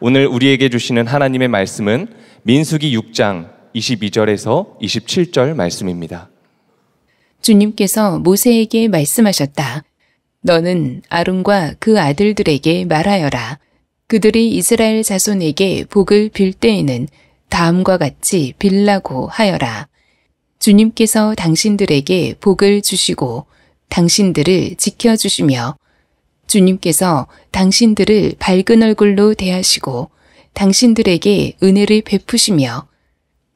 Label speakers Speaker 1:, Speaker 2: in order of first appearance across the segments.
Speaker 1: 오늘 우리에게 주시는 하나님의 말씀은 민수기 6장 22절에서 27절 말씀입니다.
Speaker 2: 주님께서 모세에게 말씀하셨다. 너는 아론과 그 아들들에게 말하여라. 그들이 이스라엘 자손에게 복을 빌 때에는 다음과 같이 빌라고 하여라. 주님께서 당신들에게 복을 주시고 당신들을 지켜주시며 주님께서 당신들을 밝은 얼굴로 대하시고 당신들에게 은혜를 베푸시며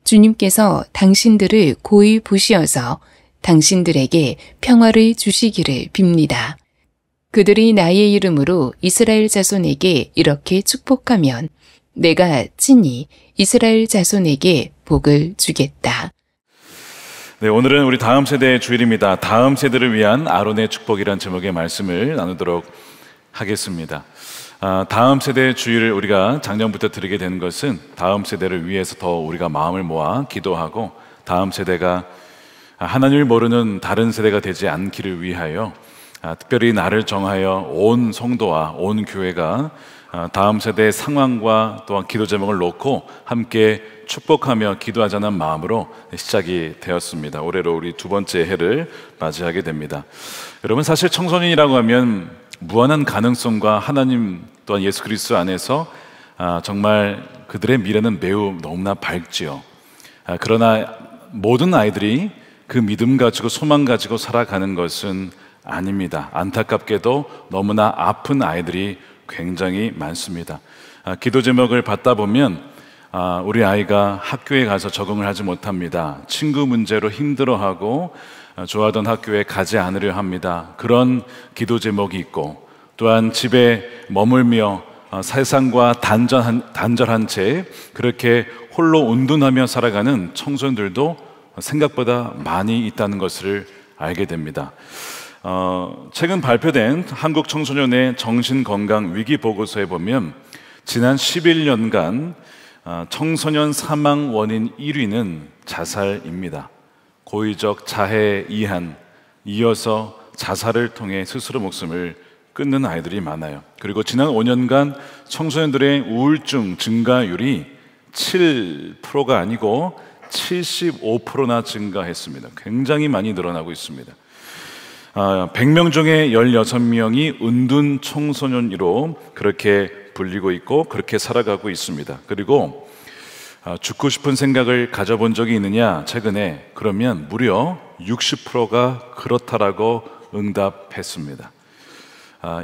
Speaker 2: 주님께서 당신들을 고이 보시어서 당신들에게 평화를 주시기를 빕니다. 그들이 나의 이름으로 이스라엘 자손에게 이렇게 축복하면 내가 친히 이스라엘 자손에게 복을 주겠다.
Speaker 3: 네, 오늘은 우리 다음 세대의 주일입니다. 다음 세대를 위한 아론의 축복이란 제목의 말씀을 나누도록 하겠습니다. 다음 세대의 주일을 우리가 작년부터 드리게 된 것은 다음 세대를 위해서 더 우리가 마음을 모아 기도하고 다음 세대가 하나님을 모르는 다른 세대가 되지 않기를 위하여 특별히 나를 정하여 온 성도와 온 교회가 다음 세대의 상황과 또한 기도 제목을 놓고 함께 축복하며 기도하자는 마음으로 시작이 되었습니다. 올해로 우리 두 번째 해를 맞이하게 됩니다. 여러분, 사실 청소년이라고 하면 무한한 가능성과 하나님 또한 예수 그리스도 안에서 정말 그들의 미래는 매우 너무나 밝지요. 그러나 모든 아이들이 그 믿음 가지고 소망 가지고 살아가는 것은 아닙니다. 안타깝게도 너무나 아픈 아이들이 굉장히 많습니다. 기도 제목을 받다 보면 우리 아이가 학교에 가서 적응을 하지 못합니다. 친구 문제로 힘들어하고 좋아하던 학교에 가지 않으려 합니다. 그런 기도 제목이 있고, 또한 집에 머물며 세상과 단절한 채 그렇게 홀로 운둔하며 살아가는 청소년들도 생각보다 많이 있다는 것을 알게 됩니다. 최근 발표된 한국 청소년의 정신건강 위기 보고서에 보면 지난 11년간 청소년 사망 원인 1위는 자살입니다. 고의적 자해 이한, 이어서 자살을 통해 스스로 목숨을 끊는 아이들이 많아요. 그리고 지난 5년간 청소년들의 우울증 증가율이 7%가 아니고 75%나 증가했습니다. 굉장히 많이 늘어나고 있습니다. 100명 중에 16명이 은둔 청소년으로 그렇게 불리고 있고 그렇게 살아가고 있습니다. 그리고 죽고 싶은 생각을 가져본 적이 있느냐? 최근에 그러면 무려 60%가 그렇다라고 응답했습니다.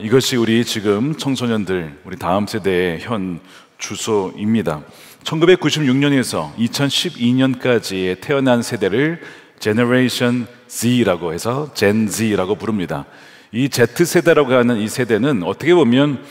Speaker 3: 이것이 우리 지금 청소년들, 우리 다음 세대의 현 주소입니다. 1996년에서 2012년까지의 태어난 세대를 Generation Z라고 해서 Gen Z라고 부릅니다. 이 Z세대라고 하는 이 세대는 어떻게 보면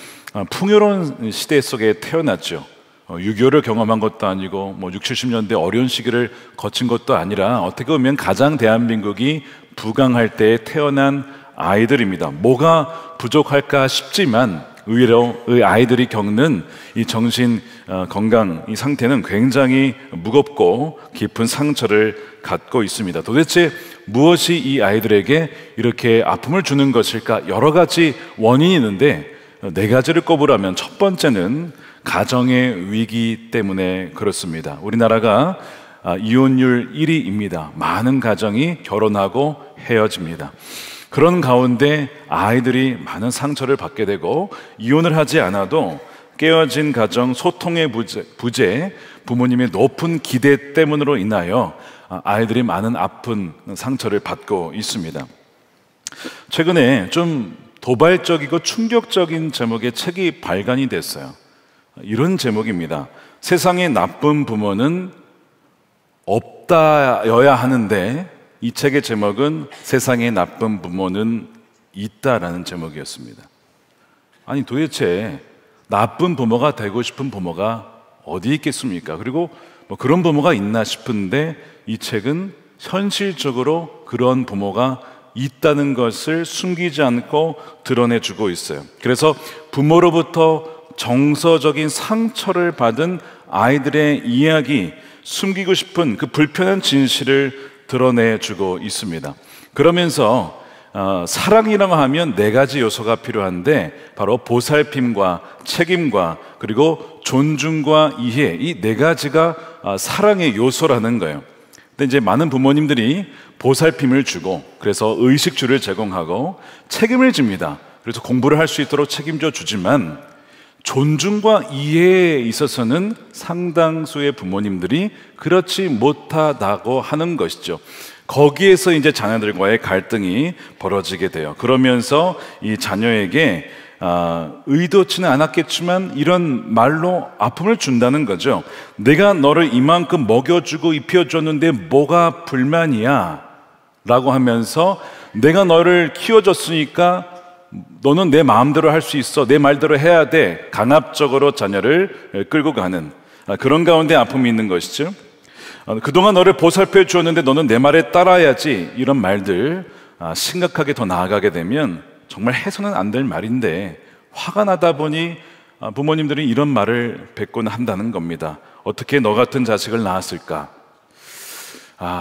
Speaker 3: 풍요로운 시대 속에 태어났죠. 6.25를 경험한 것도 아니고 60, 70년대 어려운 시기를 거친 것도 아니라 어떻게 보면 가장 대한민국이 부강할 때 태어난 아이들입니다. 뭐가 부족할까 싶지만 의외로 아이들이 겪는 이 정신 건강 이 상태는 굉장히 무겁고 깊은 상처를 갖고 있습니다. 도대체 무엇이 이 아이들에게 이렇게 아픔을 주는 것일까? 여러 가지 원인이 있는데 네 가지를 꼽으라면 첫 번째는 가정의 위기 때문에 그렇습니다. 우리나라가 이혼율 1위입니다. 많은 가정이 결혼하고 헤어집니다. 그런 가운데 아이들이 많은 상처를 받게 되고 이혼을 하지 않아도 깨어진 가정 소통의 부재, 부모님의 높은 기대 때문으로 인하여 아이들이 많은 아픈 상처를 받고 있습니다. 최근에 좀 도발적이고 충격적인 제목의 책이 발간이 됐어요. 이런 제목입니다. 세상에 나쁜 부모는 없다여야 하는데 이 책의 제목은 세상에 나쁜 부모는 있다라는 제목이었습니다. 아니 도대체 나쁜 부모가 되고 싶은 부모가 어디 있겠습니까? 그리고 그런 부모가 있나 싶은데 이 책은 현실적으로 그런 부모가 있다는 것을 숨기지 않고 드러내주고 있어요. 그래서 부모로부터 정서적인 상처를 받은 아이들의 이야기, 숨기고 싶은 그 불편한 진실을 드러내주고 있습니다. 그러면서 사랑이라고 하면 네 가지 요소가 필요한데 바로 보살핌과 책임과 그리고 존중과 이해, 이 네 가지가 사랑의 요소라는 거예요. 근데 이제 많은 부모님들이 보살핌을 주고, 그래서 의식주를 제공하고 책임을 집니다. 그래서 공부를 할 수 있도록 책임져 주지만, 존중과 이해에 있어서는 상당수의 부모님들이 그렇지 못하다고 하는 것이죠. 거기에서 이제 자녀들과의 갈등이 벌어지게 돼요. 그러면서 이 자녀에게 의도치는 않았겠지만 이런 말로 아픔을 준다는 거죠. 내가 너를 이만큼 먹여주고 입혀줬는데 뭐가 불만이야? 라고 하면서 내가 너를 키워줬으니까 너는 내 마음대로 할 수 있어, 내 말대로 해야 돼, 강압적으로 자녀를 끌고 가는 그런 가운데 아픔이 있는 것이죠. 그동안 너를 보살펴 주었는데 너는 내 말에 따라야지, 이런 말들 심각하게 더 나아가게 되면 정말 해서는 안 될 말인데 화가 나다 보니 부모님들이 이런 말을 뱉곤 한다는 겁니다. 어떻게 너 같은 자식을 낳았을까?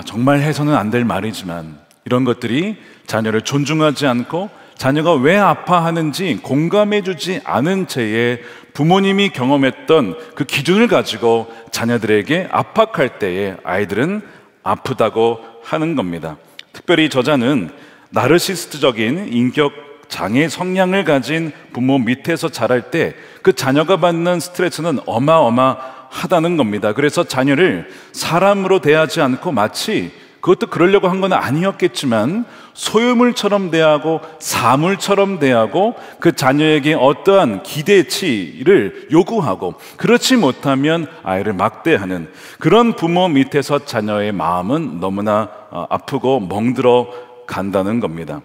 Speaker 3: 정말 해서는 안 될 말이지만 이런 것들이 자녀를 존중하지 않고 자녀가 왜 아파하는지 공감해주지 않은 채에 부모님이 경험했던 그 기준을 가지고 자녀들에게 압박할 때에 아이들은 아프다고 하는 겁니다. 특별히 저자는 나르시스트적인 인격 장애 성향을 가진 부모 밑에서 자랄 때 그 자녀가 받는 스트레스는 어마어마하다는 겁니다. 그래서 자녀를 사람으로 대하지 않고 마치, 그것도 그러려고 한 건 아니었겠지만, 소유물처럼 대하고 사물처럼 대하고 그 자녀에게 어떠한 기대치를 요구하고, 그렇지 못하면 아이를 막대하는 그런 부모 밑에서 자녀의 마음은 너무나 아프고 멍들어 간다는 겁니다.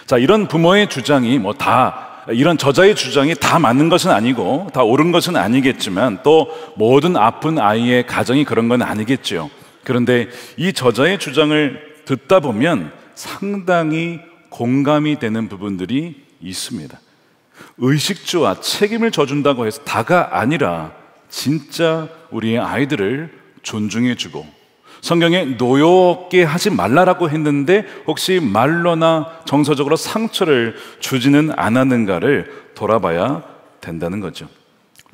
Speaker 3: 자, 이런 부모의 주장이 이런 저자의 주장이 다 맞는 것은 아니고 다 옳은 것은 아니겠지만, 또 모든 아픈 아이의 가정이 그런 건 아니겠죠. 그런데 이 저자의 주장을 듣다 보면 상당히 공감이 되는 부분들이 있습니다. 의식주와 책임을 져준다고 해서 다가 아니라 진짜 우리의 아이들을 존중해주고, 성경에 노엽게 하지 말라라고 했는데 혹시 말로나 정서적으로 상처를 주지는 않았는가를 돌아봐야 된다는 거죠.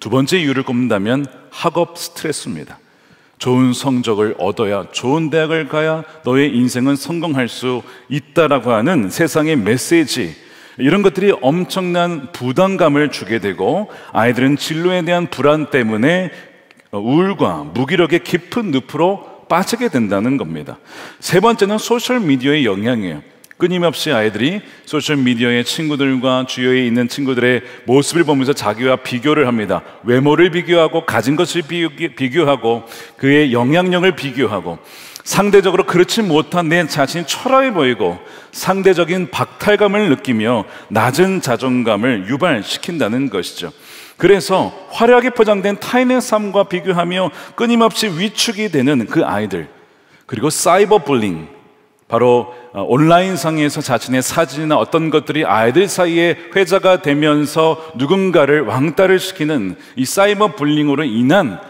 Speaker 3: 두 번째 이유를 꼽는다면 학업 스트레스입니다. 좋은 성적을 얻어야, 좋은 대학을 가야 너의 인생은 성공할 수 있다라고 하는 세상의 메시지, 이런 것들이 엄청난 부담감을 주게 되고, 아이들은 진로에 대한 불안 때문에 우울과 무기력의 깊은 늪으로 빠지게 된다는 겁니다. 세 번째는 소셜미디어의 영향이에요. 끊임없이 아이들이 소셜미디어의 친구들과 주위에 있는 친구들의 모습을 보면서 자기와 비교를 합니다. 외모를 비교하고, 가진 것을 비교하고, 그의 영향력을 비교하고, 상대적으로 그렇지 못한 내 자신이 초라해 보이고 상대적인 박탈감을 느끼며 낮은 자존감을 유발시킨다는 것이죠. 그래서 화려하게 포장된 타인의 삶과 비교하며 끊임없이 위축이 되는 그 아이들, 그리고 사이버 불링, 바로 온라인상에서 자신의 사진이나 어떤 것들이 아이들 사이에 회자가 되면서 누군가를 왕따를 시키는 이 사이버 불링으로 인한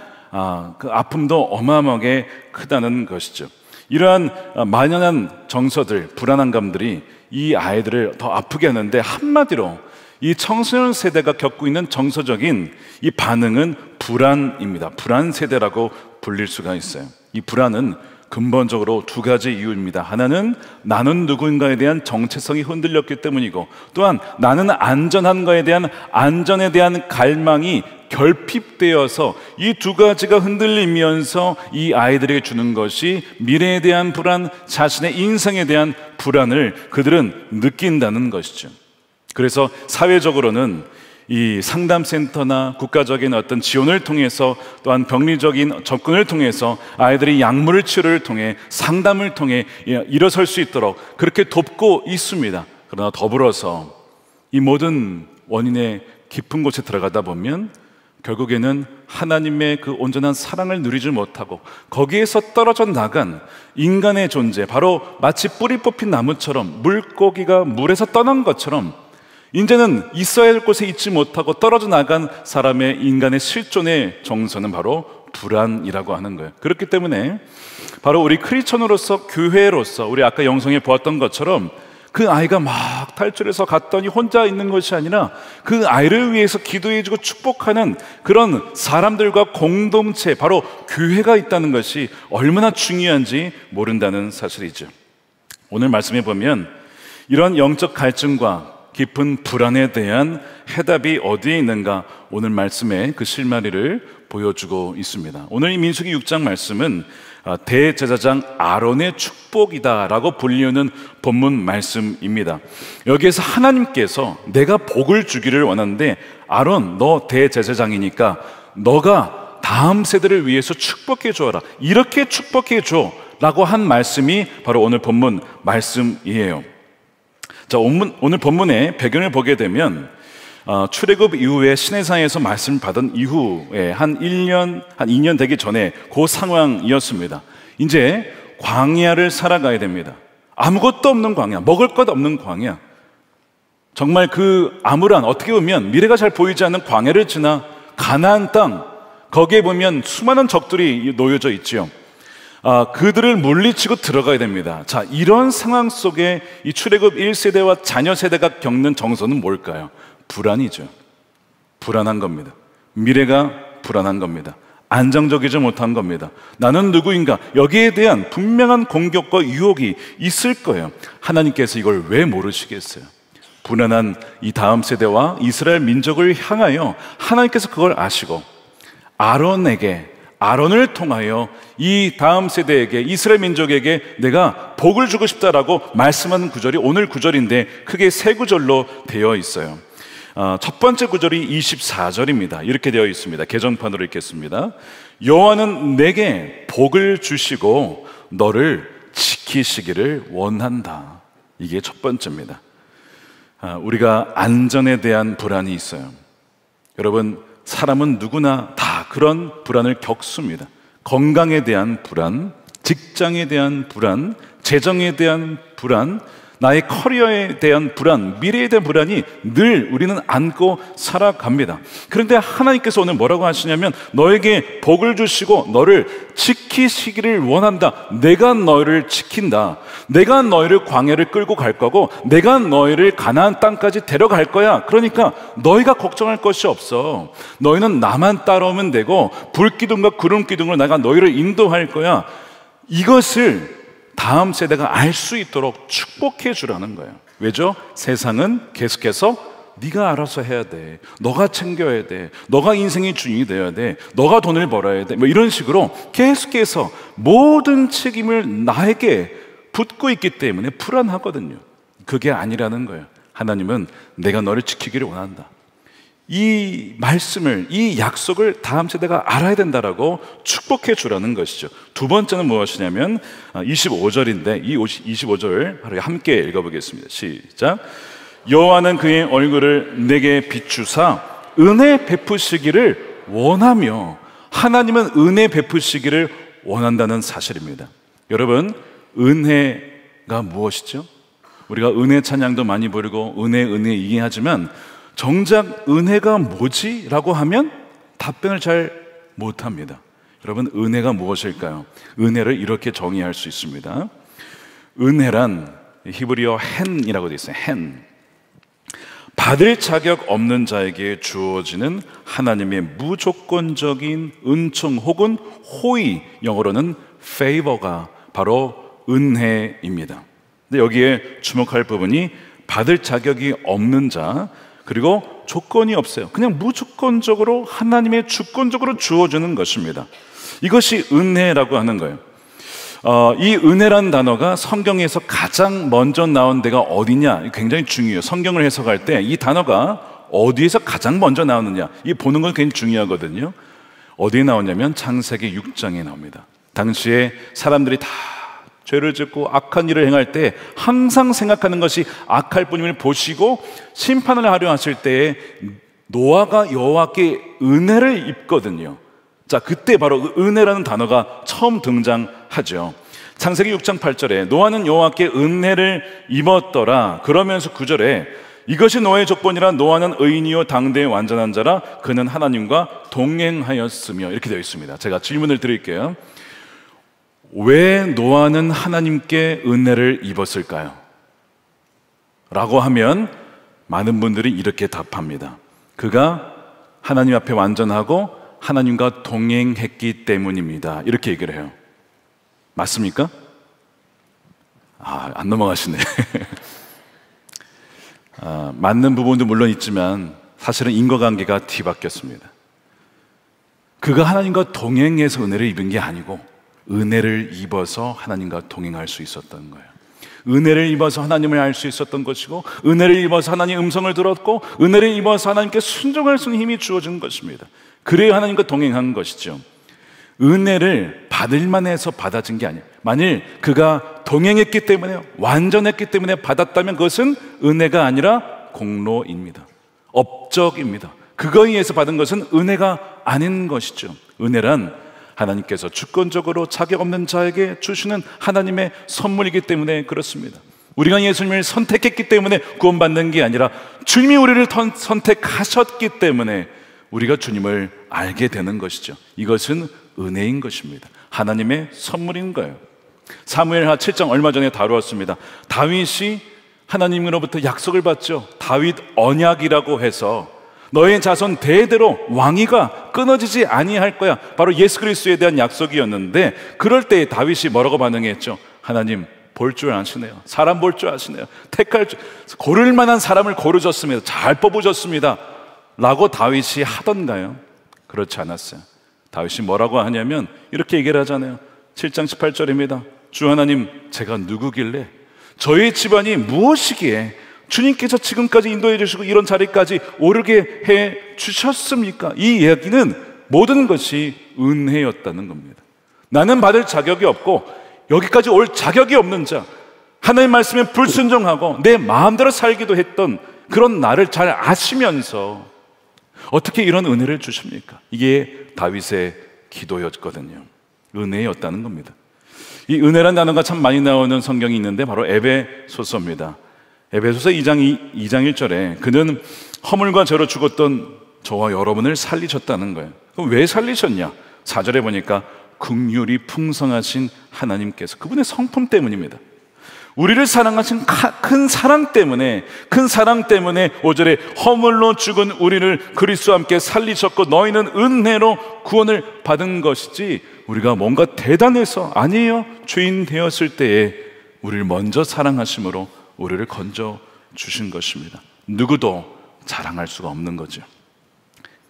Speaker 3: 그 아픔도 어마어마하게 크다는 것이죠. 이러한 만연한 정서들, 불안한 감들이 이 아이들을 더 아프게 하는데, 한마디로 이 청소년 세대가 겪고 있는 정서적인 이 반응은 불안입니다. 불안 세대라고 불릴 수가 있어요. 이 불안은 근본적으로 두 가지 이유입니다. 하나는 나는 누군가에 대한 정체성이 흔들렸기 때문이고, 또한 나는 안전한 거에 대한 안전에 대한 갈망이 결핍되어서 이 두 가지가 흔들리면서 이 아이들에게 주는 것이 미래에 대한 불안, 자신의 인생에 대한 불안을 그들은 느낀다는 것이죠. 그래서 사회적으로는 이 상담센터나 국가적인 어떤 지원을 통해서, 또한 병리적인 접근을 통해서 아이들이 약물 치료를 통해, 상담을 통해 일어설 수 있도록 그렇게 돕고 있습니다. 그러나 더불어서 이 모든 원인의 깊은 곳에 들어가다 보면 결국에는 하나님의 그 온전한 사랑을 누리지 못하고 거기에서 떨어져 나간 인간의 존재, 바로 마치 뿌리 뽑힌 나무처럼, 물고기가 물에서 떠난 것처럼 이제는 있어야 할 곳에 있지 못하고 떨어져 나간 사람의 인간의 실존의 정서는 바로 불안이라고 하는 거예요. 그렇기 때문에 바로 우리 크리스천으로서, 교회로서, 우리 아까 영성에 보았던 것처럼 그 아이가 막 탈출해서 갔더니 혼자 있는 것이 아니라 그 아이를 위해서 기도해주고 축복하는 그런 사람들과 공동체, 바로 교회가 있다는 것이 얼마나 중요한지 모른다는 사실이죠. 오늘 말씀해 보면 이런 영적 갈증과 깊은 불안에 대한 해답이 어디에 있는가, 오늘 말씀의 그 실마리를 보여주고 있습니다. 오늘 이 민수기 6장 말씀은 대제사장 아론의 축복이다라고 불리우는 본문 말씀입니다. 여기에서 하나님께서 내가 복을 주기를 원하는데, 아론 너 대제사장이니까 너가 다음 세대를 위해서 축복해 주어라, 이렇게 축복해 줘 라고 한 말씀이 바로 오늘 본문 말씀이에요. 자, 오늘 본문의 배경을 보게 되면 출애굽 이후에 시내산에서 말씀을 받은 이후에 한 2년 되기 전에 그 상황이었습니다. 이제 광야를 살아가야 됩니다. 아무것도 없는 광야, 먹을 것 없는 광야, 정말 그 암울한, 어떻게 보면 미래가 잘 보이지 않는 광야를 지나 가나안 땅, 거기에 보면 수많은 적들이 놓여져 있죠. 그들을 물리치고 들어가야 됩니다. 자, 이런 상황 속에 이 출애굽 1세대와 자녀 세대가 겪는 정서는 뭘까요? 불안이죠. 불안한 겁니다. 미래가 불안한 겁니다. 안정적이지 못한 겁니다. 나는 누구인가? 여기에 대한 분명한 공격과 유혹이 있을 거예요. 하나님께서 이걸 왜 모르시겠어요? 불안한 이 다음 세대와 이스라엘 민족을 향하여 하나님께서 그걸 아시고 아론을 통하여 이 다음 세대에게, 이스라엘 민족에게 내가 복을 주고 싶다라고 말씀하는 구절이 오늘 구절인데 크게 세 구절로 되어 있어요. 첫 번째 구절이 24절입니다. 이렇게 되어 있습니다. 개정판으로 읽겠습니다. 여호와는 내게 복을 주시고 너를 지키시기를 원한다. 이게 첫 번째입니다. 우리가 안전에 대한 불안이 있어요. 여러분, 사람은 누구나 다 그런 불안을 겪습니다. 건강에 대한 불안, 직장에 대한 불안, 재정에 대한 불안, 나의 커리어에 대한 불안, 미래에 대한 불안이 늘 우리는 안고 살아갑니다. 그런데 하나님께서 오늘 뭐라고 하시냐면 너에게 복을 주시고 너를 지키시기를 원한다. 내가 너를 지킨다. 내가 너희를 광야를 끌고 갈 거고 내가 너희를 가나안 땅까지 데려갈 거야. 그러니까 너희가 걱정할 것이 없어. 너희는 나만 따라오면 되고 불기둥과 구름기둥으로 내가 너희를 인도할 거야. 이것을 다음 세대가 알 수 있도록 축복해 주라는 거예요. 왜죠? 세상은 계속해서 네가 알아서 해야 돼, 너가 챙겨야 돼, 너가 인생의 주인이 되어야 돼, 너가 돈을 벌어야 돼, 뭐 이런 식으로 계속해서 모든 책임을 나에게 붓고 있기 때문에 불안하거든요. 그게 아니라는 거예요. 하나님은 내가 너를 지키기를 원한다. 이 말씀을, 이 약속을 다음 세대가 알아야 된다라고 축복해 주라는 것이죠. 두 번째는 무엇이냐면 25절인데 이 25절 하루에 함께 읽어보겠습니다. 시작. 여호와는 그의 얼굴을 내게 비추사 은혜 베푸시기를 원하며, 하나님은 은혜 베푸시기를 원한다는 사실입니다. 여러분, 은혜가 무엇이죠? 우리가 은혜 찬양도 많이 부르고 은혜 얘기하지만 정작 은혜가 뭐지? 라고 하면 답변을 잘 못합니다. 여러분, 은혜가 무엇일까요? 은혜를 이렇게 정의할 수 있습니다. 은혜란 히브리어 헨이라고 되어 있어요. 헨. 받을 자격 없는 자에게 주어지는 하나님의 무조건적인 은총 혹은 호의, 영어로는 favor가 바로 은혜입니다. 근데 여기에 주목할 부분이 받을 자격이 없는 자, 그리고 조건이 없어요. 그냥 무조건적으로 하나님의 주권적으로 주어주는 것입니다. 이것이 은혜라고 하는 거예요. 이 은혜란 단어가 성경에서 가장 먼저 나온 데가 어디냐, 굉장히 중요해요. 성경을 해석할 때 이 단어가 어디에서 가장 먼저 나오느냐, 이 보는 건 굉장히 중요하거든요. 어디에 나오냐면 창세기 6장에 나옵니다. 당시에 사람들이 다 죄를 짓고 악한 일을 행할 때 항상 생각하는 것이 악할 뿐임을 보시고 심판을 하려 하실 때에 노아가 여호와께 은혜를 입거든요. 자, 그때 바로 은혜라는 단어가 처음 등장하죠. 창세기 6장 8절에 노아는 여호와께 은혜를 입었더라. 그러면서 9절에 이것이 노아의 조건이라 노아는 의인이요 당대의 완전한 자라 그는 하나님과 동행하였으며, 이렇게 되어 있습니다. 제가 질문을 드릴게요. 왜 노아는 하나님께 은혜를 입었을까요? 라고 하면 많은 분들이 이렇게 답합니다. 그가 하나님 앞에 완전하고 하나님과 동행했기 때문입니다. 이렇게 얘기를 해요. 맞습니까? 안 넘어가시네. 맞는 부분도 물론 있지만 사실은 인과관계가 뒤바뀌었습니다. 그가 하나님과 동행해서 은혜를 입은 게 아니고 은혜를 입어서 하나님과 동행할 수 있었던 거예요. 은혜를 입어서 하나님을 알 수 있었던 것이고, 은혜를 입어서 하나님의 음성을 들었고, 은혜를 입어서 하나님께 순종할 수 있는 힘이 주어진 것입니다. 그래야 하나님과 동행한 것이죠. 은혜를 받을만 해서 받아진 게 아니에요. 만일 그가 동행했기 때문에, 완전했기 때문에 받았다면 그것은 은혜가 아니라 공로입니다. 업적입니다. 그거에 의해서 받은 것은 은혜가 아닌 것이죠. 은혜란 하나님께서 주권적으로 자격 없는 자에게 주시는 하나님의 선물이기 때문에 그렇습니다. 우리가 예수님을 선택했기 때문에 구원받는 게 아니라 주님이 우리를 선택하셨기 때문에 우리가 주님을 알게 되는 것이죠. 이것은 은혜인 것입니다. 하나님의 선물인 거예요. 사무엘하 7장 얼마 전에 다루었습니다. 다윗이 하나님으로부터 약속을 받죠. 다윗 언약이라고 해서 너의 자손 대대로 왕위가 끊어지지 아니할 거야. 바로 예수 그리스도에 대한 약속이었는데, 그럴 때 다윗이 뭐라고 반응했죠? 하나님 볼 줄 아시네요. 사람 볼 줄 아시네요. 고를 만한 사람을 고르셨습니다. 잘 뽑으셨습니다. 라고 다윗이 하던가요? 그렇지 않았어요. 다윗이 뭐라고 하냐면 이렇게 얘기를 하잖아요. 7장 18절입니다. 주 하나님, 제가 누구길래, 저희 집안이 무엇이기에 주님께서 지금까지 인도해 주시고 이런 자리까지 오르게 해 주셨습니까? 이 이야기는 모든 것이 은혜였다는 겁니다. 나는 받을 자격이 없고 여기까지 올 자격이 없는 자, 하나님 말씀에 불순종하고 내 마음대로 살기도 했던 그런 나를 잘 아시면서 어떻게 이런 은혜를 주십니까? 이게 다윗의 기도였거든요. 은혜였다는 겁니다. 이 은혜란 단어가 참 많이 나오는 성경이 있는데 바로 에베소서입니다. 에베소서 2장 1절에 그는 허물과 죄로 죽었던 저와 여러분을 살리셨다는 거예요. 그럼 왜 살리셨냐? 4절에 보니까 긍휼이 풍성하신 하나님께서, 그분의 성품 때문입니다. 우리를 사랑하신 큰 사랑 때문에 5절에 허물로 죽은 우리를 그리스도와 함께 살리셨고 너희는 은혜로 구원을 받은 것이지 우리가 뭔가 대단해서 아니에요. 죄인 되었을 때에 우리를 먼저 사랑하심으로 우리를 건져 주신 것입니다. 누구도 자랑할 수가 없는 거죠.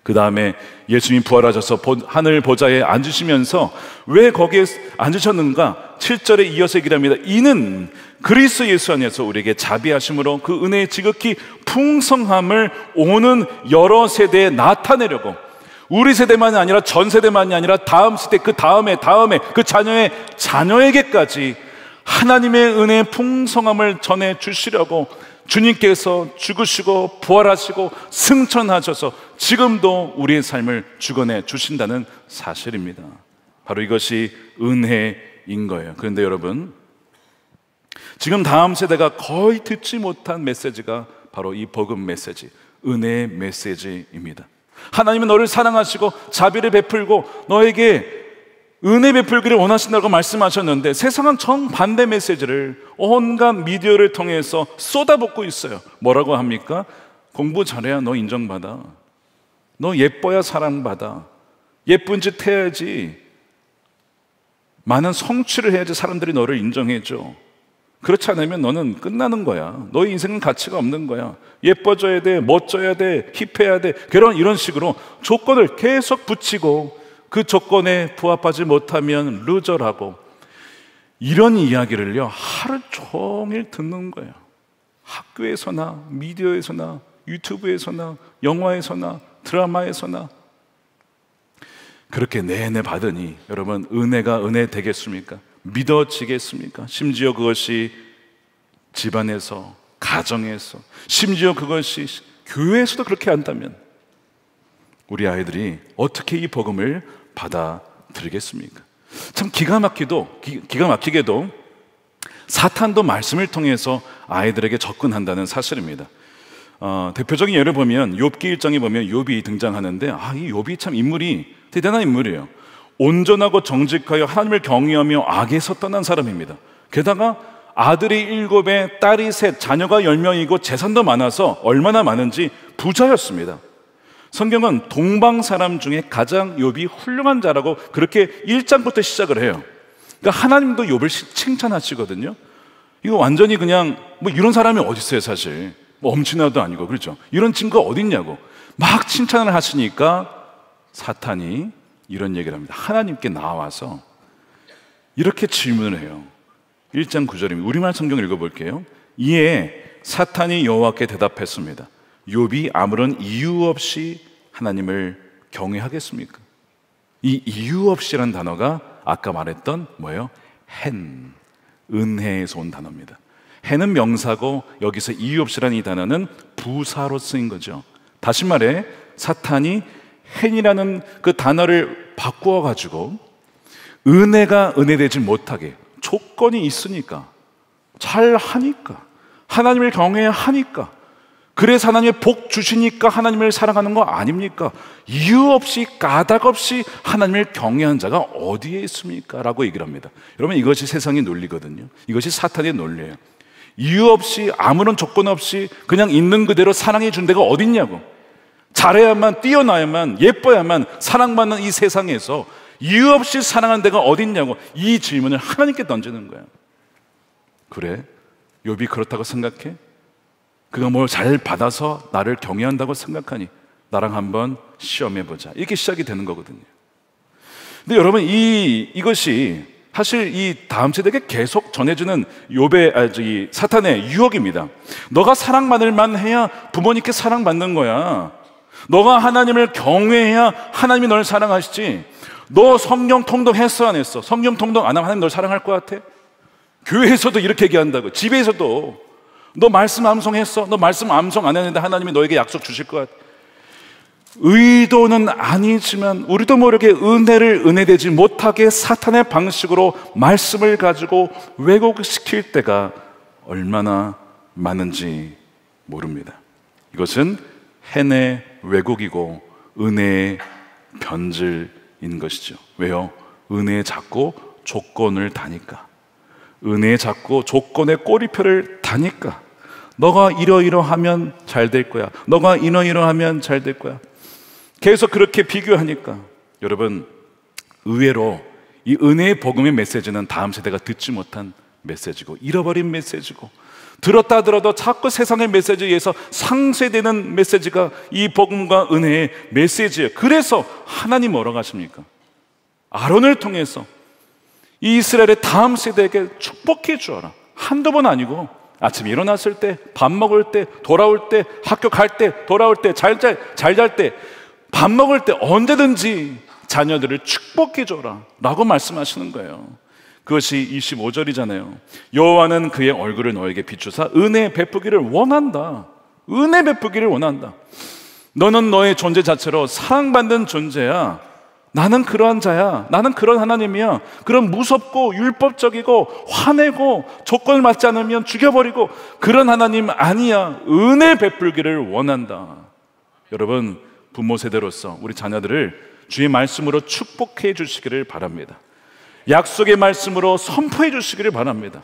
Speaker 3: 그 다음에 예수님이 부활하셔서 하늘 보좌에 앉으시면서 왜 거기에 앉으셨는가? 7절에 이어서 얘기를 합니다. 이는 그리스도 예수 안에서 우리에게 자비하심으로 그 은혜의 지극히 풍성함을 오는 여러 세대에 나타내려고, 우리 세대만이 아니라 전 세대만이 아니라 다음 세대, 그 다음에 그 자녀의 자녀에게까지 하나님의 은혜의 풍성함을 전해 주시려고 주님께서 죽으시고 부활하시고 승천하셔서 지금도 우리의 삶을 주관해 주신다는 사실입니다. 바로 이것이 은혜인 거예요. 그런데 여러분, 지금 다음 세대가 거의 듣지 못한 메시지가 바로 이 복음 메시지, 은혜의 메시지입니다. 하나님은 너를 사랑하시고 자비를 베풀고 너에게 은혜 베풀기를 원하신다고 말씀하셨는데 세상은 정반대 메시지를 온갖 미디어를 통해서 쏟아붓고 있어요. 뭐라고 합니까? 공부 잘해야 너 인정받아. 너 예뻐야 사랑받아. 예쁜 짓 해야지. 많은 성취를 해야지 사람들이 너를 인정해줘. 그렇지 않으면 너는 끝나는 거야. 너의 인생은 가치가 없는 거야. 예뻐져야 돼, 멋져야 돼, 힙해야 돼. 이런 식으로 조건을 계속 붙이고 그 조건에 부합하지 못하면 루저라고, 이런 이야기를요 하루 종일 듣는 거예요. 학교에서나 미디어에서나 유튜브에서나 영화에서나 드라마에서나 그렇게 내내 받으니 여러분, 은혜가 은혜 되겠습니까? 믿어지겠습니까? 심지어 그것이 집안에서, 가정에서, 심지어 그것이 교회에서도 그렇게 한다면 우리 아이들이 어떻게 이 복음을 받아들이겠습니까? 참 기가 막히게도 사탄도 말씀을 통해서 아이들에게 접근한다는 사실입니다. 대표적인 예를 보면 욥기 1장에 보면 욥이 등장하는데, 이 욥이 참 인물이 대단한 인물이에요. 온전하고 정직하여 하나님을 경외하며 악에서 떠난 사람입니다. 게다가 아들이 7에 딸이 3, 자녀가 10명이고 재산도 많아서 얼마나 많은지 부자였습니다. 성경은 동방 사람 중에 가장 욥이 훌륭한 자라고 그렇게 1장부터 시작을 해요. 그러니까 하나님도 욥을 칭찬하시거든요. 이거 완전히 그냥 뭐 이런 사람이 어디 있어요, 사실. 뭐 엄친아도 아니고, 그렇죠? 이런 친구가 어디 있냐고 막 칭찬을 하시니까 사탄이 이런 얘기를 합니다. 하나님께 나와서 이렇게 질문을 해요. 1장 9절입니다. 우리말 성경 읽어볼게요. 이에 사탄이 여호와께 대답했습니다. 욥이 아무런 이유 없이 하나님을 경외하겠습니까? 이 이유 없이라는 단어가 아까 말했던 뭐예요? 헨, 은혜에서 온 단어입니다. 헨은 명사고 여기서 이유 없이라는 이 단어는 부사로 쓰인 거죠. 다시 말해 사탄이 헨이라는 그 단어를 바꾸어 가지고 은혜가 은혜되지 못하게, 조건이 있으니까, 잘 하니까, 하나님을 경외하니까, 그래서 하나님의 복 주시니까 하나님을 사랑하는 거 아닙니까? 이유 없이 까닭 없이 하나님을 경외한 자가 어디에 있습니까? 라고 얘기를 합니다. 여러분, 이것이 세상의 논리거든요. 이것이 사탄의 논리예요. 이유 없이, 아무런 조건 없이 그냥 있는 그대로 사랑해 준 데가 어딨냐고. 잘해야만, 뛰어나야만, 예뻐야만 사랑받는 이 세상에서 이유 없이 사랑하는 데가 어딨냐고 이 질문을 하나님께 던지는 거예요. 그래? 욥이 그렇다고 생각해? 그가 뭘 잘 받아서 나를 경외한다고 생각하니 나랑 한번 시험해보자. 이렇게 시작이 되는 거거든요. 근데 여러분, 이것이 사실 이 다음 세대에게 계속 전해주는 욥의 사탄의 유혹입니다. 너가 사랑받을 만해야 부모님께 사랑받는 거야. 너가 하나님을 경외해야 하나님이 널 사랑하시지. 너 성경 통독했어, 안 했어? 성경 통독 안 하면 하나님 널 사랑할 것 같아? 교회에서도 이렇게 얘기한다고. 집에서도 너 말씀 암송했어? 너 말씀 암송 안 했는데 하나님이 너에게 약속 주실 것 같아? 의도는 아니지만 우리도 모르게 은혜를 은혜되지 못하게 사탄의 방식으로 말씀을 가지고 왜곡시킬 때가 얼마나 많은지 모릅니다. 이것은 헨의 왜곡이고 은혜의 변질인 것이죠. 왜요? 은혜에 자꾸 조건을 다니까, 은혜에 자꾸 조건의 꼬리표를 다니까. 너가 이러이러하면 잘 될 거야, 너가 이러이러하면 잘 될 거야. 계속 그렇게 비교하니까 여러분, 의외로 이 은혜의 복음의 메시지는 다음 세대가 듣지 못한 메시지고 잃어버린 메시지고, 들었다 들어도 자꾸 세상의 메시지에 의해서 상쇄되는 메시지가 이 복음과 은혜의 메시지예요. 그래서 하나님 뭐라고 하십니까? 아론을 통해서 이 이스라엘의 다음 세대에게 축복해 주어라. 한두 번 아니고 아침에 일어났을 때, 밥 먹을 때, 돌아올 때, 학교 갈 때, 돌아올 때, 잘 잘 때, 밥 먹을 때 언제든지 자녀들을 축복해 줘라 라고 말씀하시는 거예요. 그것이 25절이잖아요. 여호와는 그의 얼굴을 너에게 비추사 은혜 베푸기를 원한다. 은혜 베푸기를 원한다. 너는 너의 존재 자체로 사랑받는 존재야. 나는 그러한 자야. 나는 그런 하나님이야. 그런 무섭고 율법적이고 화내고 조건을 맞지 않으면 죽여버리고 그런 하나님 아니야. 은혜 베풀기를 원한다. 여러분, 부모 세대로서 우리 자녀들을 주의 말씀으로 축복해 주시기를 바랍니다. 약속의 말씀으로 선포해 주시기를 바랍니다.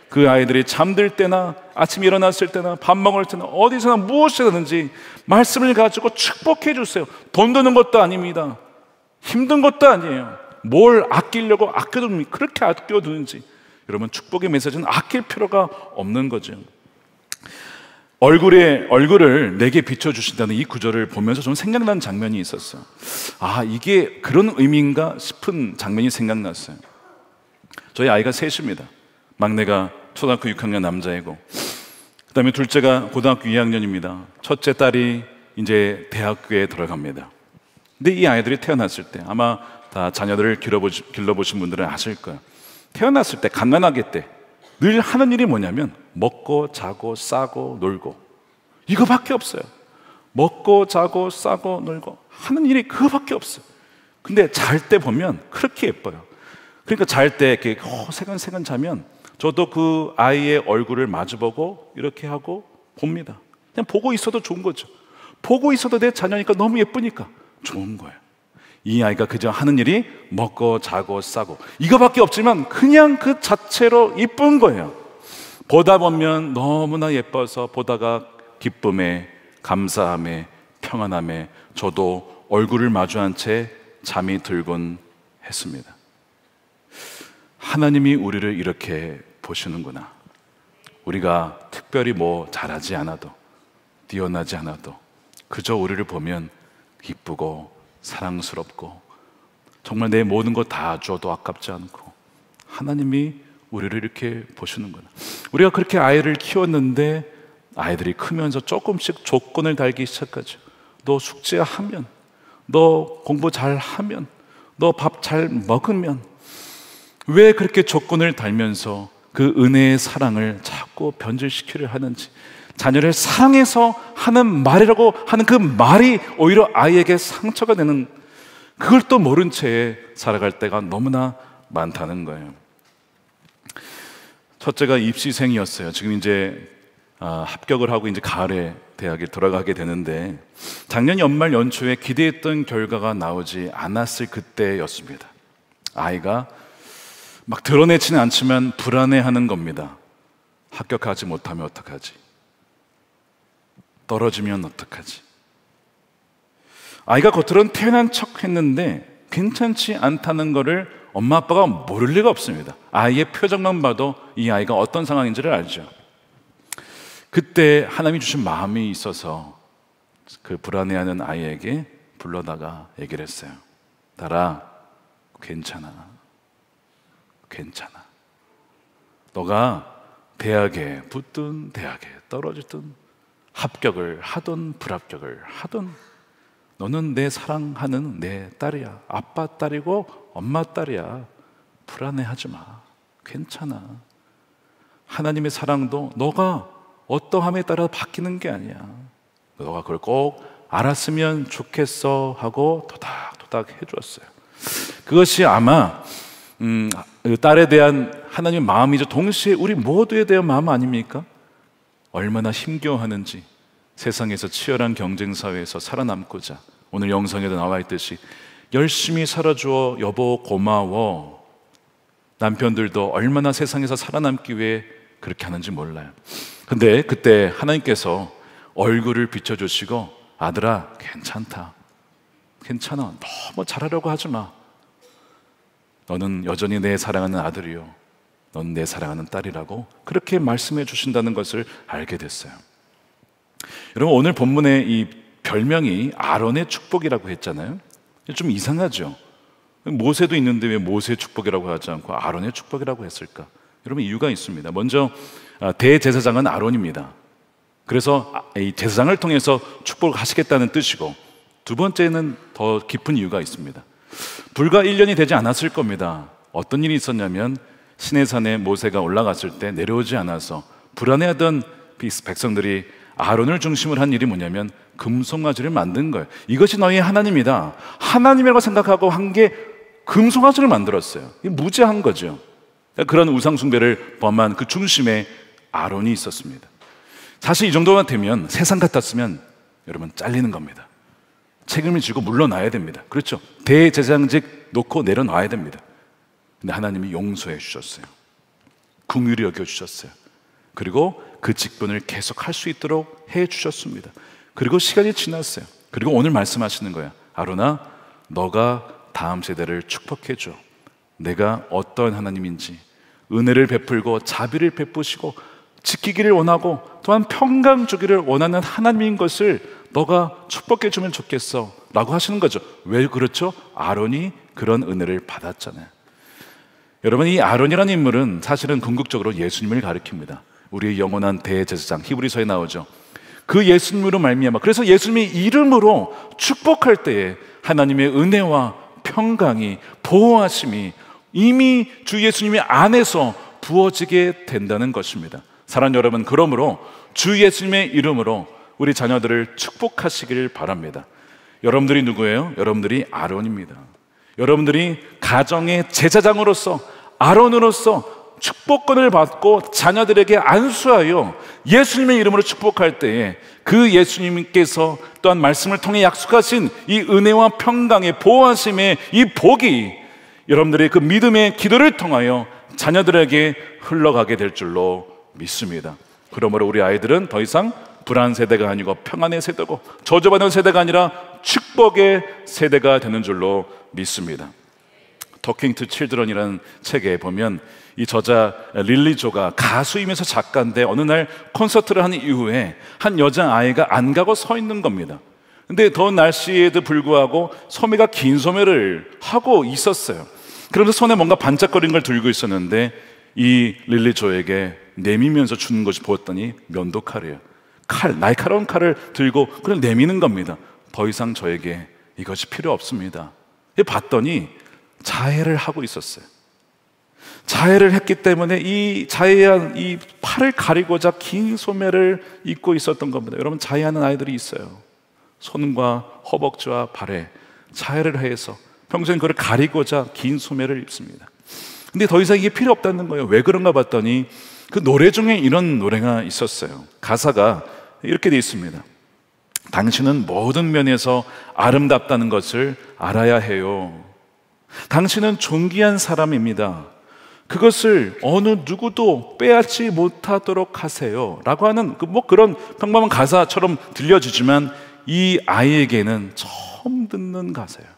Speaker 3: 그 아이들이 잠들 때나 아침에 일어났을 때나 밥 먹을 때나 어디서나 무엇이든지 말씀을 가지고 축복해 주세요. 돈 드는 것도 아닙니다. 힘든 것도 아니에요. 뭘 아끼려고 아껴두는지, 그렇게 아껴두는지. 여러분, 축복의 메시지는 아낄 필요가 없는 거죠. 얼굴을 내게 비춰주신다는 이 구절을 보면서 좀 생각난 장면이 있었어요. 아, 이게 그런 의미인가 싶은 장면이 생각났어요. 저희 아이가 셋입니다. 막내가 초등학교 6학년 남자이고, 그 다음에 둘째가 고등학교 2학년입니다. 첫째 딸이 이제 대학교에 들어갑니다. 근데 이 아이들이 태어났을 때, 아마 다 자녀들을 길러보신 분들은 아실 거예요. 태어났을 때, 갓난아기 때 늘 하는 일이 뭐냐면 먹고 자고 싸고 놀고, 이거밖에 없어요. 먹고 자고 싸고 놀고 하는 일이 그거밖에 없어요. 근데 잘 때 보면 그렇게 예뻐요. 그러니까 잘 때 이렇게 세근세근 자면 저도 그 아이의 얼굴을 마주보고 이렇게 하고 봅니다. 그냥 보고 있어도 좋은 거죠. 보고 있어도 내 자녀니까 너무 예쁘니까 좋은 거예요. 이 아이가 그저 하는 일이 먹고 자고 싸고 이거밖에 없지만 그냥 그 자체로 이쁜 거예요. 보다 보면 너무나 예뻐서 보다가 기쁨에, 감사함에, 평안함에 저도 얼굴을 마주한 채 잠이 들곤 했습니다. 하나님이 우리를 이렇게 보시는구나. 우리가 특별히 뭐 잘하지 않아도, 뛰어나지 않아도 그저 우리를 보면 기쁘고 사랑스럽고 정말 내 모든 거 다 줘도 아깝지 않고 하나님이 우리를 이렇게 보시는구나. 우리가 그렇게 아이를 키웠는데 아이들이 크면서 조금씩 조건을 달기 시작하죠. 너 숙제하면, 너 공부 잘하면, 너 밥 잘 먹으면. 왜 그렇게 조건을 달면서 그 은혜의 사랑을 자꾸 변질시키려 하는지, 자녀를 사랑해서 하는 말이라고 하는 그 말이 오히려 아이에게 상처가 되는, 그걸 또 모른 채 살아갈 때가 너무나 많다는 거예요. 첫째가 입시생이었어요. 지금 이제 합격을 하고 이제 가을에 대학에 들어가게 되는데 작년 연말 연초에 기대했던 결과가 나오지 않았을 그때였습니다. 아이가 막 드러내지는 않지만 불안해하는 겁니다. 합격하지 못하면 어떡하지? 떨어지면 어떡하지? 아이가 겉으로는 편한 척 했는데 괜찮지 않다는 것을 엄마 아빠가 모를 리가 없습니다. 아이의 표정만 봐도 이 아이가 어떤 상황인지를 알죠. 그때 하나님이 주신 마음이 있어서 그 불안해하는 아이에게 불러다가 얘기를 했어요. 달아, 괜찮아. 괜찮아. 너가 대학에 붙든 대학에 떨어지든 합격을 하든 불합격을 하든 너는 내 사랑하는 내 딸이야. 아빠 딸이고 엄마 딸이야. 불안해하지 마. 괜찮아. 하나님의 사랑도 너가 어떠함에 따라 바뀌는 게 아니야. 너가 그걸 꼭 알았으면 좋겠어 하고 토닥토닥 해주었어요. 그것이 아마 딸에 대한 하나님의 마음이죠. 동시에 우리 모두에 대한 마음 아닙니까? 얼마나 힘겨워하는지, 세상에서 치열한 경쟁 사회에서 살아남고자 오늘 영상에도 나와 있듯이 열심히 살아줘 여보 고마워. 남편들도 얼마나 세상에서 살아남기 위해 그렇게 하는지 몰라요. 근데 그때 하나님께서 얼굴을 비춰주시고 아들아 괜찮다. 괜찮아. 너무 잘하려고 하지 마. 너는 여전히 내 사랑하는 아들이요. 넌 내 사랑하는 딸이라고 그렇게 말씀해 주신다는 것을 알게 됐어요. 여러분 오늘 본문의 이 별명이 아론의 축복이라고 했잖아요. 좀 이상하죠. 모세도 있는데 왜 모세의 축복이라고 하지 않고 아론의 축복이라고 했을까? 여러분 이유가 있습니다. 먼저 대제사장은 아론입니다. 그래서 이 제사장을 통해서 축복을 하시겠다는 뜻이고, 두 번째는 더 깊은 이유가 있습니다. 불과 1년이 되지 않았을 겁니다. 어떤 일이 있었냐면 시내산에 모세가 올라갔을 때 내려오지 않아서 불안해하던 백성들이 아론을 중심으로 한 일이 뭐냐면 금송아지를 만든 거예요. 이것이 너희 하나님이다. 하나님이라고 생각하고 한 게 금송아지를 만들었어요. 이게 무지한 거죠. 그런 우상숭배를 범한 그 중심에 아론이 있었습니다. 사실 이 정도만 되면 세상 같았으면 여러분 잘리는 겁니다. 책임을 지고 물러나야 됩니다. 그렇죠? 대제사장직 놓고 내려놔야 됩니다. 근데 하나님이 용서해 주셨어요. 긍휼히 여겨 주셨어요. 그리고 그 직분을 계속 할 수 있도록 해 주셨습니다. 그리고 시간이 지났어요. 그리고 오늘 말씀하시는 거야. 아론아, 너가 다음 세대를 축복해 줘. 내가 어떤 하나님인지, 은혜를 베풀고 자비를 베푸시고 지키기를 원하고 또한 평강 주기를 원하는 하나님인 것을 너가 축복해 주면 좋겠어 라고 하시는 거죠. 왜 그렇죠? 아론이 그런 은혜를 받았잖아요. 여러분 이 아론이라는 인물은 사실은 궁극적으로 예수님을 가리킵니다. 우리의 영원한 대제사장, 히브리서에 나오죠. 그 예수님으로 말미암아, 그래서 예수님의 이름으로 축복할 때에 하나님의 은혜와 평강이, 보호하심이 이미 주 예수님의 안에서 부어지게 된다는 것입니다. 사랑하는 여러분, 그러므로 주 예수님의 이름으로 우리 자녀들을 축복하시길 바랍니다. 여러분들이 누구예요? 여러분들이 아론입니다. 여러분들이 가정의 제사장으로서, 아론으로서 축복권을 받고 자녀들에게 안수하여 예수님의 이름으로 축복할 때에 그 예수님께서 또한 말씀을 통해 약속하신 이 은혜와 평강의 보호하심의 이 복이 여러분들의 그 믿음의 기도를 통하여 자녀들에게 흘러가게 될 줄로 믿습니다. 그러므로 우리 아이들은 더 이상 불안 세대가 아니고 평안의 세대고 저주받는 세대가 아니라 축복의 세대가 되는 줄로 믿습니다. Talking to Children이라는 책에 보면 이 저자 릴리 조가 가수이면서 작가인데 어느 날 콘서트를 한 이후에 한 여자아이가 안 가고 서 있는 겁니다. 근데 더운 날씨에도 불구하고 소매가 긴 소매를 하고 있었어요. 그러면서 손에 뭔가 반짝거리는 걸 들고 있었는데 이 릴리 조에게 내미면서 주는 것이 보였더니 면도칼이에요. 날카로운 칼을 들고 그걸 내미는 겁니다. 더 이상 저에게 이것이 필요 없습니다. 봤더니 자해를 하고 있었어요. 자해를 했기 때문에 이 자해한 이 팔을 가리고자 긴 소매를 입고 있었던 겁니다. 여러분, 자해하는 아이들이 있어요. 손과 허벅지와 발에 자해를 해서 평생 그걸 가리고자 긴 소매를 입습니다. 근데 더 이상 이게 필요 없다는 거예요. 왜 그런가 봤더니 그 노래 중에 이런 노래가 있었어요. 가사가 이렇게 돼 있습니다. 당신은 모든 면에서 아름답다는 것을 알아야 해요. 당신은 존귀한 사람입니다. 그것을 어느 누구도 빼앗지 못하도록 하세요. 라고 하는 그런 평범한 가사처럼 들려지지만 이 아이에게는 처음 듣는 가사예요.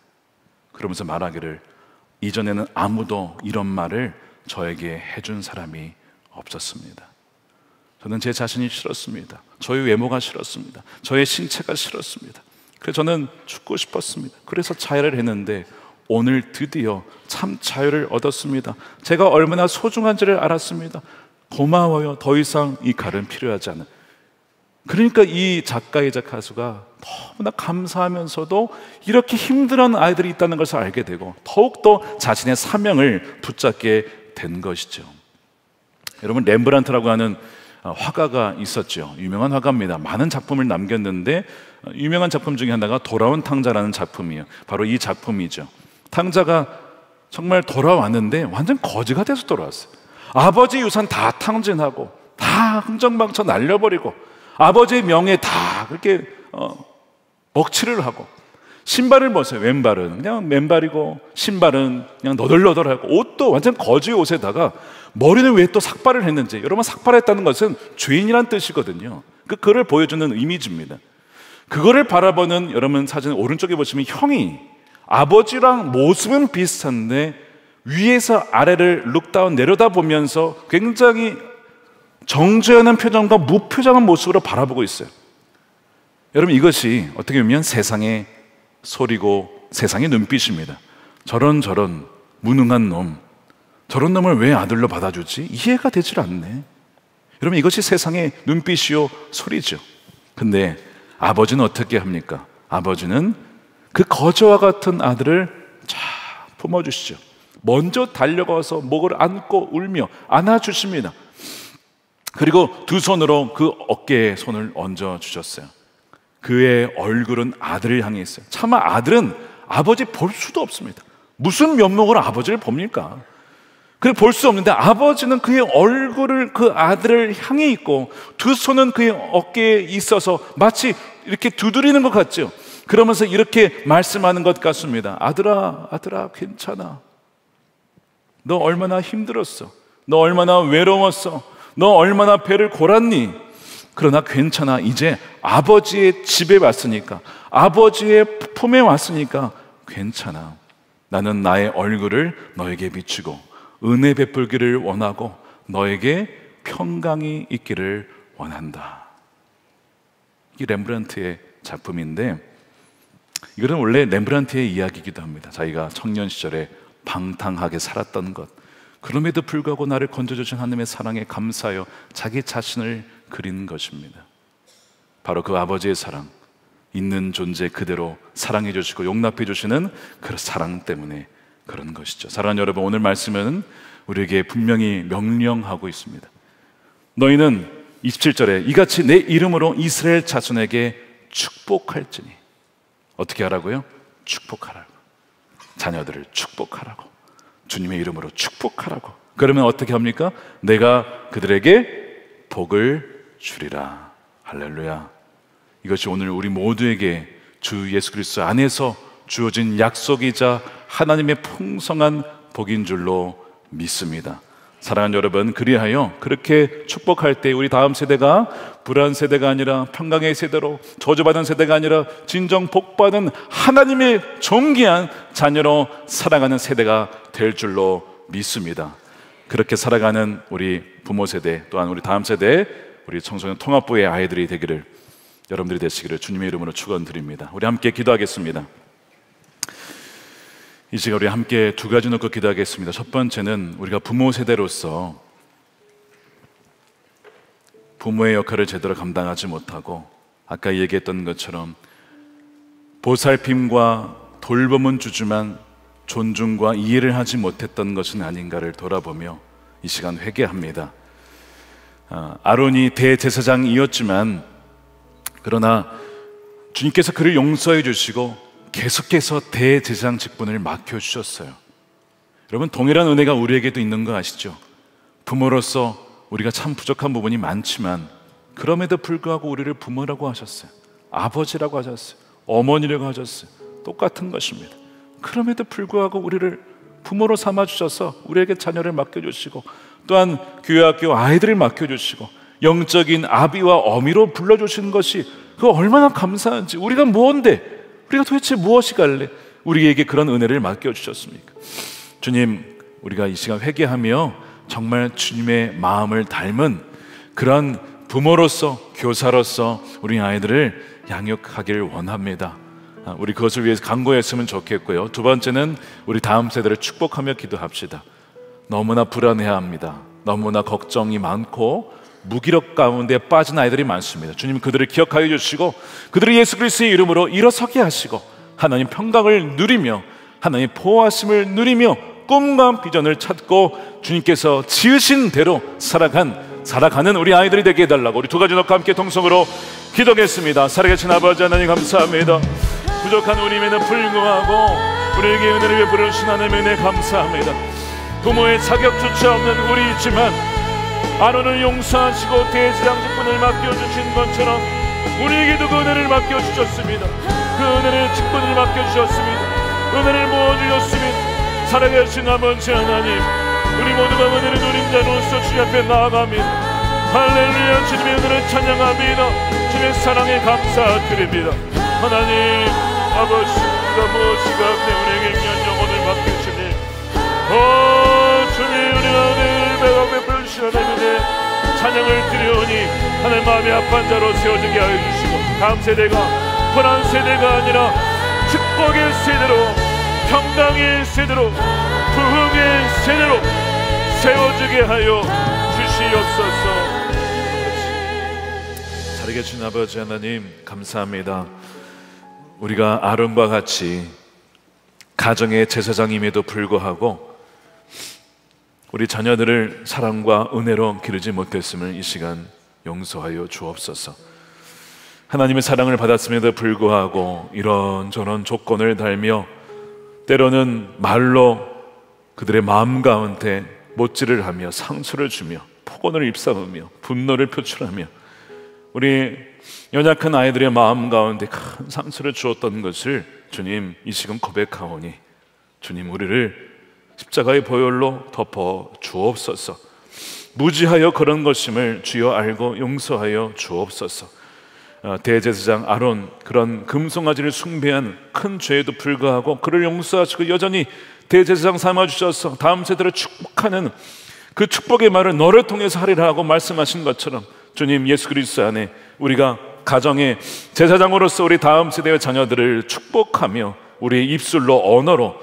Speaker 3: 그러면서 말하기를, 이전에는 아무도 이런 말을 저에게 해준 사람이 없었습니다. 저는 제 자신이 싫었습니다. 저의 외모가 싫었습니다. 저의 신체가 싫었습니다. 그래서 저는 죽고 싶었습니다. 그래서 자해를 했는데 오늘 드디어 참 자유를 얻었습니다. 제가 얼마나 소중한지를 알았습니다. 고마워요. 더 이상 이 칼은 필요하지 않은. 그러니까 이 작가이자 가수가 너무나 감사하면서도 이렇게 힘들어하는 아이들이 있다는 것을 알게 되고 더욱더 자신의 사명을 붙잡게 된 것이죠. 여러분, 렘브란트라고 하는 화가가 있었죠. 유명한 화가입니다. 많은 작품을 남겼는데 유명한 작품 중에 하나가 돌아온 탕자라는 작품이에요. 바로 이 작품이죠. 탕자가 정말 돌아왔는데 완전 거지가 돼서 돌아왔어요. 아버지 유산 다 탕진하고 다 흥정망쳐 날려버리고 아버지의 명예 다 그렇게 먹칠을 하고 신발을 벗어요. 왼발은 그냥 맨발이고 신발은 그냥 너덜너덜하고 옷도 완전 거지 옷에다가 머리는 왜 또 삭발을 했는지. 여러분, 삭발했다는 것은 죄인이란 뜻이거든요. 그거를 보여주는 이미지입니다. 그거를 바라보는 여러분 사진 오른쪽에 보시면 형이 아버지랑 모습은 비슷한데 위에서 아래를 룩다운 내려다보면서 굉장히 정죄하는 표정과 무표정한 모습으로 바라보고 있어요. 여러분, 이것이 어떻게 보면 세상의 소리고 세상의 눈빛입니다. 저런 무능한 놈, 저런 놈을 왜 아들로 받아주지? 이해가 되질 않네. 여러분, 이것이 세상의 눈빛이요 소리죠. 근데 아버지는 어떻게 합니까? 아버지는 그 거저와 같은 아들을 쫙 품어주시죠. 먼저 달려가서 목을 안고 울며 안아주십니다. 그리고 두 손으로 그 어깨에 손을 얹어주셨어요. 그의 얼굴은 아들을 향해 있어요. 차마 아들은 아버지 볼 수도 없습니다. 무슨 면목으로 아버지를 봅니까? 그걸 볼 수 없는데 아버지는 그의 얼굴을 그 아들을 향해 있고 두 손은 그의 어깨에 있어서 마치 이렇게 두드리는 것 같죠. 그러면서 이렇게 말씀하는 것 같습니다. 아들아, 괜찮아. 너 얼마나 힘들었어. 너 얼마나 외로웠어. 너 얼마나 배를 골았니? 그러나 괜찮아. 이제 아버지의 집에 왔으니까, 아버지의 품에 왔으니까 괜찮아. 나는 나의 얼굴을 너에게 비추고 은혜 베풀기를 원하고 너에게 평강이 있기를 원한다. 이게 렘브란트의 작품인데, 이거는 원래 렘브란트의 이야기이기도 합니다. 자기가 청년 시절에 방탕하게 살았던 것, 그럼에도 불구하고 나를 건져주신 하나님의 사랑에 감사하여 자기 자신을 그린 것입니다. 바로 그 아버지의 사랑, 있는 존재 그대로 사랑해 주시고 용납해 주시는 그 사랑 때문에 그런 것이죠. 사랑하는 여러분, 오늘 말씀은 우리에게 분명히 명령하고 있습니다. 너희는 27절에 이같이 내 이름으로 이스라엘 자손에게 축복할지니. 어떻게 하라고요? 축복하라고. 자녀들을 축복하라고. 주님의 이름으로 축복하라고. 그러면 어떻게 합니까? 내가 그들에게 복을 주리라. 할렐루야. 이것이 오늘 우리 모두에게 주 예수 그리스도 안에서 주어진 약속이자 하나님의 풍성한 복인 줄로 믿습니다. 사랑하는 여러분, 그리하여 그렇게 축복할 때 우리 다음 세대가 불안 세대가 아니라 평강의 세대로, 저주받은 세대가 아니라 진정 복받은 하나님의 존귀한 자녀로 살아가는 세대가 될 줄로 믿습니다. 그렇게 살아가는 우리 부모 세대, 또한 우리 다음 세대, 우리 청소년 통합부의 아이들이 되기를, 여러분들이 되시기를 주님의 이름으로 축원드립니다. 우리 함께 기도하겠습니다. 이 시간 우리 함께 두 가지 놓고 기도하겠습니다. 첫 번째는 우리가 부모 세대로서 부모의 역할을 제대로 감당하지 못하고, 아까 얘기했던 것처럼 보살핌과 돌봄은 주지만 존중과 이해를 하지 못했던 것은 아닌가를 돌아보며 이 시간 회개합니다. 아론이 대제사장이었지만, 그러나 주님께서 그를 용서해 주시고 계속해서 대제사장 직분을 맡겨주셨어요. 여러분, 동일한 은혜가 우리에게도 있는 거 아시죠? 부모로서 우리가 참 부족한 부분이 많지만 그럼에도 불구하고 우리를 부모라고 하셨어요. 아버지라고 하셨어요. 어머니라고 하셨어요. 똑같은 것입니다. 그럼에도 불구하고 우리를 부모로 삼아주셔서 우리에게 자녀를 맡겨주시고, 또한 교회학교 아이들을 맡겨주시고 영적인 아비와 어미로 불러주시는 것이 그거 얼마나 감사한지. 우리가 뭔데, 우리가 도대체 무엇이 갈래 우리에게 그런 은혜를 맡겨주셨습니까? 주님, 우리가 이 시간 회개하며 정말 주님의 마음을 닮은 그런 부모로서, 교사로서 우리 아이들을 양육하기를 원합니다. 우리 그것을 위해서 간구했으면 좋겠고요. 두 번째는 우리 다음 세대를 축복하며 기도합시다. 너무나 불안해합니다. 너무나 걱정이 많고 무기력 가운데 빠진 아이들이 많습니다. 주님, 그들을 기억하여 주시고 그들을 예수 그리스도의 이름으로 일어서게 하시고 하나님 평강을 누리며 하나님 보호하심을 누리며 꿈과 비전을 찾고 주님께서 지으신 대로 살아가는 우리 아이들이 되게 해달라고 우리 두 가지 놓고 함께 동성으로 기도하겠습니다. 살아계신 아버지 하나님, 감사합니다. 부족한 우리임에도 불구하고 우리에게 은혜를 베푸신 하나님의 은혜 감사합니다. 부모의 자격조차 없는 우리이지만 아론을 용서하시고 대제사장 직분을 맡겨주신 것처럼 우리에게도 그 은혜를 맡겨주셨습니다. 그 은혜를 직분을 맡겨주셨습니다. 은혜를 모아주셨습니다. 살아계신 아버지 하나님, 우리 모두가 은혜를 누린 자로서 주님 앞에 나아갑니다. 할렐루야. 주님의 은혜를 찬양합니다. 주님의 사랑에 감사드립니다. 하나님 아버지, 우리가 무엇이 가운데 우리에게 귀한 영혼을 맡기시니 주님, 우리가 은혜를 베풀어 주신 하나님의 찬양을 드리오니 하나님 마음이 아픈 자로 세워지게 하여 주시고, 다음 세대가 불안 세대가 아니라 축복의 세대로, 평강의 세대로, 부흥의 세대로 세워지게 하여 주시옵소서. 살아계신 아버지 하나님, 감사합니다. 우리가 아론과 같이 가정의 제사장임에도 불구하고 우리 자녀들을 사랑과 은혜로 기르지 못했음을 이 시간 용서하여 주옵소서. 하나님의 사랑을 받았음에도 불구하고 이런저런 조건을 달며 때로는 말로 그들의 마음 가운데 못질을 하며 상처를 주며 폭언을 입삼으며 분노를 표출하며 우리 연약한 아이들의 마음 가운데 큰 상처를 주었던 것을 주님, 이 시간 고백하오니 주님, 우리를 십자가의 보혈로 덮어 주옵소서. 무지하여 그런 것임을 주여 알고 용서하여 주옵소서. 대제사장 아론, 그런 금송아지를 숭배한 큰 죄에도 불구하고 그를 용서하시고 여전히 대제사장 삼아주셔서 다음 세대를 축복하는 그 축복의 말을 너를 통해서 하리라 하고 말씀하신 것처럼 주님, 예수 그리스도 안에 우리가 가정의 제사장으로서 우리 다음 세대의 자녀들을 축복하며 우리의 입술로, 언어로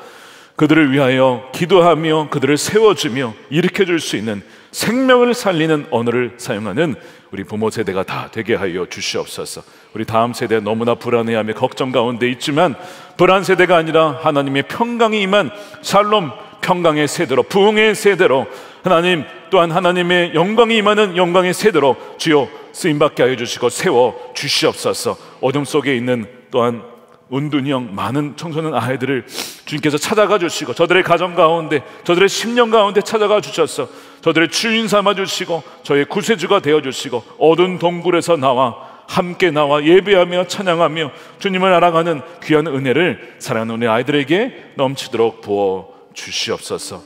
Speaker 3: 그들을 위하여 기도하며 그들을 세워주며 일으켜줄 수 있는 생명을 살리는 언어를 사용하는 우리 부모 세대가 다 되게 하여 주시옵소서. 우리 다음 세대 너무나 불안해하며 걱정 가운데 있지만 불안 세대가 아니라 하나님의 평강이 임한 샬롬 평강의 세대로, 부흥의 세대로, 하나님 또한 하나님의 영광이 임하는 영광의 세대로 주여 쓰임받게 하여 주시고 세워 주시옵소서. 어둠 속에 있는 또한 운둔형 많은 청소년 아이들을 주님께서 찾아가 주시고 저들의 가정 가운데, 저들의 심령 가운데 찾아가 주셔서 저들의 주인 삼아 주시고 저의 구세주가 되어 주시고 어두운 동굴에서 함께 나와 예배하며 찬양하며 주님을 알아가는 귀한 은혜를 사랑하는 우리 아이들에게 넘치도록 부어 주시옵소서.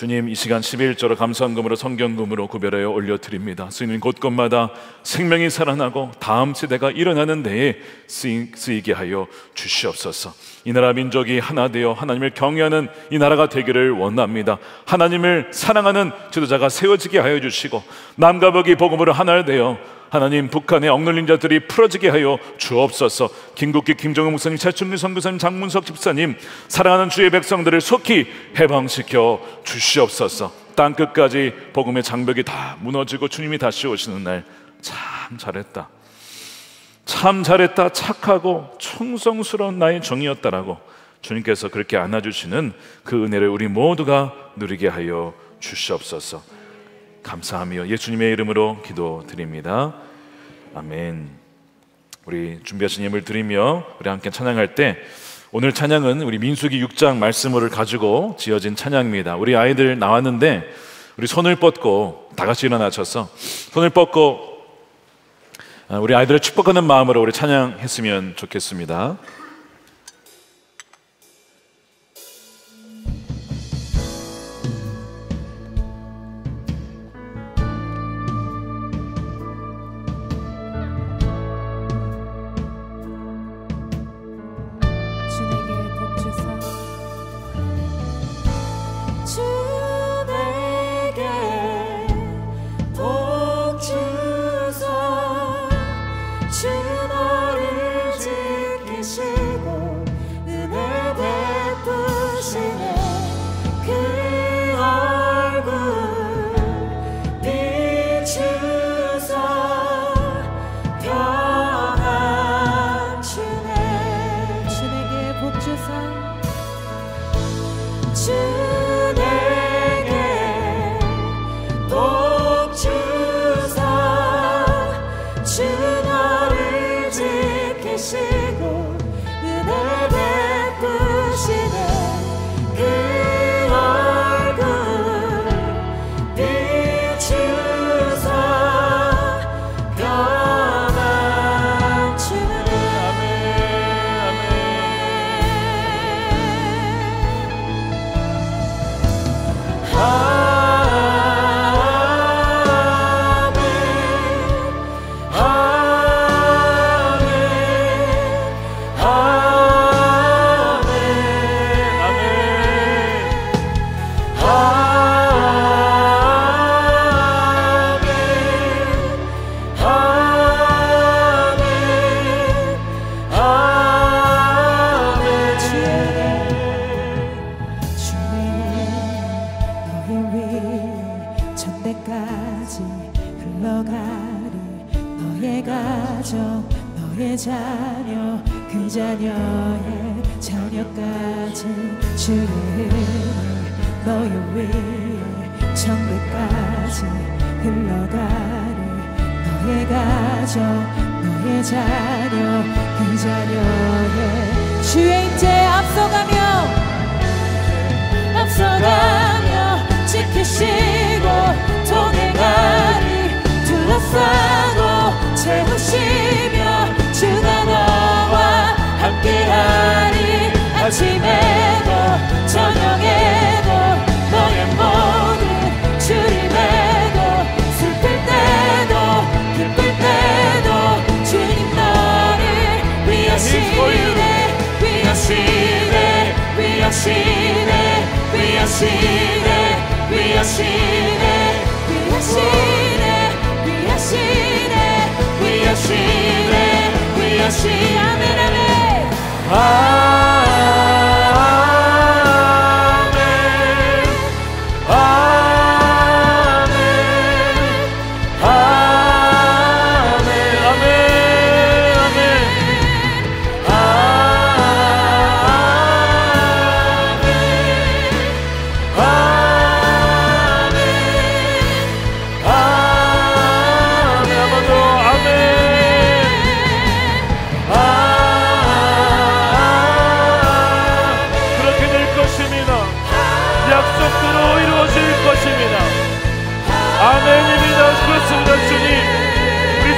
Speaker 3: 주님, 이 시간 11조로 감사헌금으로 성경금으로 구별하여 올려드립니다. 쓰이는 곳곳마다 생명이 살아나고 다음 세대가 일어나는 데에 쓰이게 하여 주시옵소서. 이 나라 민족이 하나 되어 하나님을 경외하는 이 나라가 되기를 원합니다. 하나님을 사랑하는 지도자가 세워지게 하여 주시고, 남과 북이 복음으로 하나 되어 하나님 북한의 억눌린 자들이 풀어지게 하여 주옵소서. 김국기, 김정은 목사님, 최춘리 선교사님, 장문석 집사님, 사랑하는 주의 백성들을 속히 해방시켜 주시옵소서. 땅끝까지 복음의 장벽이 다 무너지고 주님이 다시 오시는 날, 참 잘했다, 참 잘했다, 착하고 충성스러운 나의 종이었다라고 주님께서 그렇게 안아주시는 그 은혜를 우리 모두가 누리게 하여 주시옵소서. 감사하며 예수님의 이름으로 기도드립니다. 아멘. 우리 준비하신 예물 드리며 우리 함께 찬양할 때, 오늘 찬양은 우리 민수기 6장 말씀을 가지고 지어진 찬양입니다. 우리 아이들 나왔는데 우리 손을 뻗고 다 같이 일어나셔서 손을 뻗고 우리 아이들을 축복하는 마음으로 우리 찬양했으면 좋겠습니다.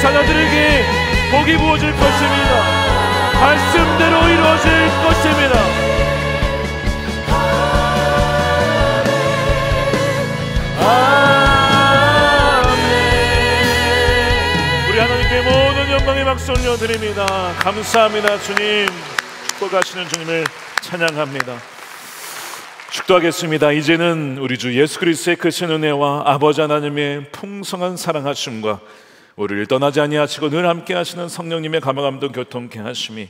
Speaker 4: 자녀들에게 복이 부어질 것입니다. 말씀대로 이루어질 것입니다. 박수 올려드립니다. 감사합니다. 주님, 축복하시는 주님을 찬양합니다. 축도하겠습니다. 이제는 우리 주 예수 그리스도의 크신 은혜와 아버지 하나님의 풍성한 사랑하심과 우리를 떠나지 아니하시고 늘 함께 하시는 성령님의 감화감동 교통케 하심이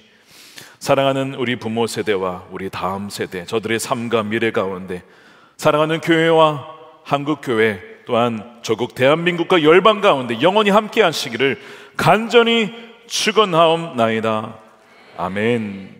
Speaker 4: 사랑하는 우리 부모 세대와 우리 다음 세대, 저들의 삶과 미래 가운데 사랑하는 교회와 한국교회 또한 조국 대한민국과 열방 가운데 영원히 함께 하시기를 간절히 축원하옵나이다. 아멘.